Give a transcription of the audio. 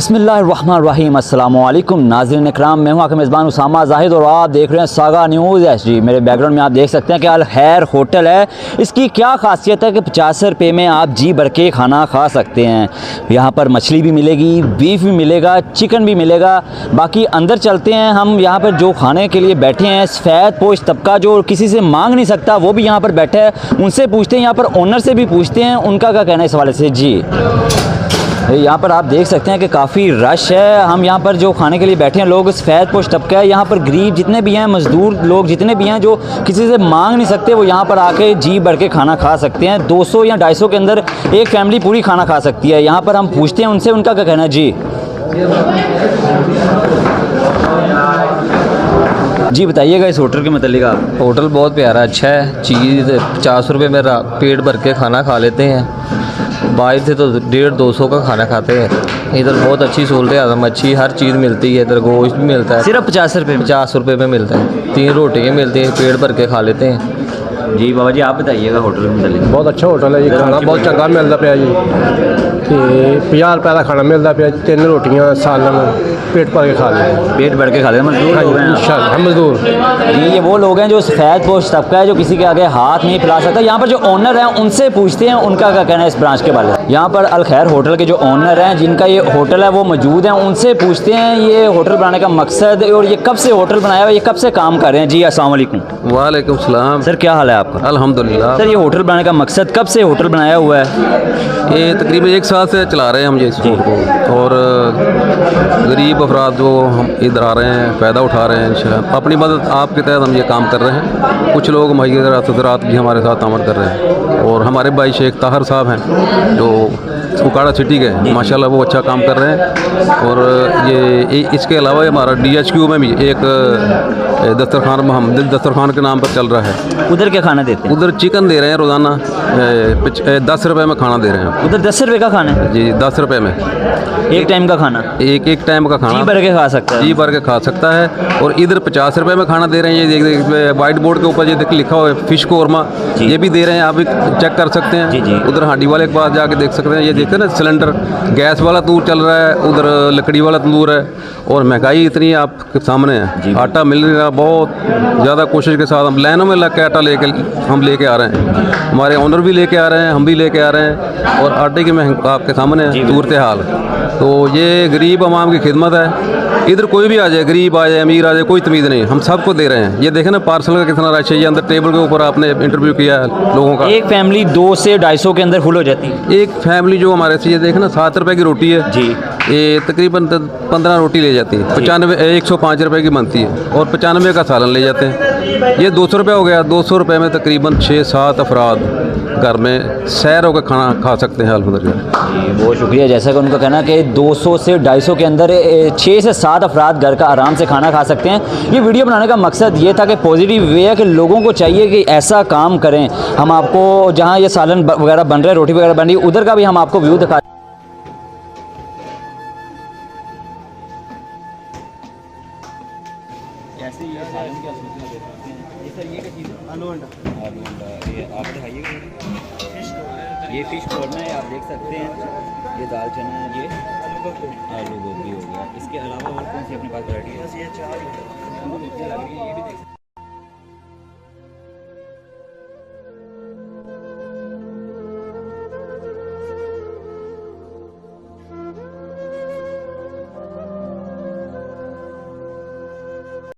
बिस्मिल्लाहिर्रहमानिर्रहीम अस्सलामुअलैकुम नाज़रीन इकराम, मैं हूं आपका मेज़बान उसामा जाहिद और आप देख रहे हैं सागा न्यूज़ एचडी। मेरे बैकग्राउंड में आप देख सकते हैं कि अल खैर होटल है। इसकी क्या खासियत है कि 50 रुपये में आप जी भर के खाना खा सकते हैं। यहाँ पर मछली भी मिलेगी, बीफ भी मिलेगा, चिकन भी मिलेगा। बाकी अंदर चलते हैं हम। यहाँ पर जो खाने के लिए बैठे हैं सफ़ेद पोश तबका जो किसी से मांग नहीं सकता वो भी यहाँ पर बैठा है। उनसे पूछते हैं, यहाँ पर ओनर से भी पूछते हैं उनका क्या कहना है इस हवाले से। जी यहाँ पर आप देख सकते हैं कि काफ़ी रश है। हम यहाँ पर जो खाने के लिए बैठे हैं लोग सफ़ेद पोश तबका है। यहाँ पर गरीब जितने भी हैं, मज़दूर लोग जितने भी हैं जो किसी से मांग नहीं सकते वो यहाँ पर आके जी भर के खाना खा सकते हैं। 200 या 250 के अंदर एक फैमिली पूरी खाना खा सकती है। यहाँ पर हम पूछते हैं उनसे उनका क्या कहना है। जी बताइएगा इस होटल के मतलब आप। होटल बहुत प्यारा अच्छा है। चीज़ 50 रुपये में पेट भर के खाना खा लेते हैं। बाहर से तो 150-200 का खाना खाते हैं। इधर बहुत अच्छी सहूलतें हैं। मच्छी हर चीज़ मिलती है। इधर गोश्त भी मिलता है। सिर्फ 50 रुपये में? 50 रुपये में मिलता है। 3 रोटियाँ मिलती हैं, पेट भर के खा लेते हैं। जी बाबा जी आप बताइएगा होटल में। बहुत अच्छा होटल है जी। खाना बहुत चंगा मिलता पाया जी। तो 50 रुपये का खाना मिलता पाया। 3 रोटियाँ सालन पेट भर के खा लें। पेट भर के खा लें। मजदूर लोग हैं? हम मजदूर जी। ये वो लोग हैं जो सफ़ेद पोश तबका है जो किसी के आगे हाथ नहीं फैला सकता। यहाँ पर जो ओनर हैं उनसे पूछते हैं उनका क्या कहना है इस ब्रांच के बारे में। यहाँ पर अल खैर होटल के जो ओनर हैं जिनका ये होटल है वो मौजूद हैं, उनसे पूछते हैं ये होटल बनाने का मकसद और ये कब से होटल बनाया हुआ, ये कब से काम कर रहे हैं। जी अस्सलाम वालेकुम। वालेकुम सलाम। सर क्या हाल है आपका? अल्हम्दुलिल्लाह। सर ये होटल बनाने का मकसद कब से होटल बनाया हुआ है? ये तकरीबन 1 साल से चला रहे हैं हम ये स्कूल को। और गरीब अफराद जो हम इधर आ रहे हैं फ़ायदा उठा रहे हैं। इंशाअल्लाह अपनी मदद आपके तहत हम ये काम कर रहे हैं। कुछ लोग मुहैया हज़रात भी हमारे साथ अमल कर रहे हैं। और हमारे भाई शेख ताहर साहब हैं जो उकाड़ा सिटी के, माशाल्लाह वो अच्छा काम कर रहे हैं। और ये इसके अलावा हमारा DHQ में भी एक दस्तरखान मोहम्मद दस्तरखान के नाम पर चल रहा है। उधर क्या खाना देते हैं? उधर चिकन दे रहे हैं रोज़ाना। 10 रुपये में खाना दे रहे हैं। उधर 10 रुपये का खाना है? जी 10 रुपये में एक टाइम का खाना? एक टाइम का खाना जी भर के खा सकता है। जी भर के खा सकता है। और इधर 50 रुपये में खाना दे रहे हैं। ये वाइट बोर्ड के ऊपर ये देख लिखा हुआ है फिश कोरमा, ये भी दे रहे हैं। आप भी चेक कर सकते हैं। जी जी। उधर हांडी वाले के पास जाके देख सकते हैं। ये देखते हैं ना सिलेंडर गैस वाला तंदूर चल रहा है, उधर लकड़ी वाला तंदूर है। और महंगाई इतनी आपके सामने है। आटा मिल नहीं रहा। बहुत ज़्यादा कोशिश के साथ हम लाइनों में लग के आटा लेके आ रहे हैं। हमारे ऑनर भी लेके आ रहे हैं, हम भी लेके आ रहे हैं। और आटे की आपके सामने है सूरत हाल। तो ये गरीब आवाम की खिदमत है। इधर कोई भी आ जाए, गरीब आ जाए, अमीर आ जाए, कोई तमीज़ नहीं, हम सबको दे रहे हैं। ये देखें ना पार्सल का कितना रश है। ये अंदर टेबल के ऊपर आपने इंटरव्यू किया है लोगों का। एक फैमिली 200 से 250 के अंदर फुल हो जाती है। एक फैमिली जो हमारे से ये देखें ना 7 रुपये की रोटी है जी। ये तकरीबन 15 रोटी ले जाती है। 105 रुपये की बनती है। और 95 का सालन ले जाते हैं। ये 200 रुपये हो गया। 200 रुपये में तकरीबन 6-7 अफराद घर में सैर होकर खाना खा सकते हैं। अल्हम्दुलिल्लाह। बहुत शुक्रिया। जैसा कि उनका कहना है कि 200 से 250 के अंदर 6 से 7 अफराद घर का आराम से खाना खा सकते हैं। ये वीडियो बनाने का मकसद ये था कि पॉजिटिव वे है कि लोगों को चाहिए कि ऐसा काम करें। हम आपको जहाँ ये सालन वगैरह बन रहे हैं, रोटी वगैरह बन रही है, उधर का भी हम आपको व्यू दिखा। कैसे ये सालन क्या सूचना दे सकते हैं? ये सर ये क्या चीज़ है? आलू अंडा। ये आप दिखाइएगा। ये फिश कॉर्नर है, आप देख सकते हैं। ये दाल चना है, ये आलू गोभी हो गया। इसके अलावा और कौन सी अपने पास वैरायटी है? बस ये 4 लग रही है, ये भी देख सकते हैं।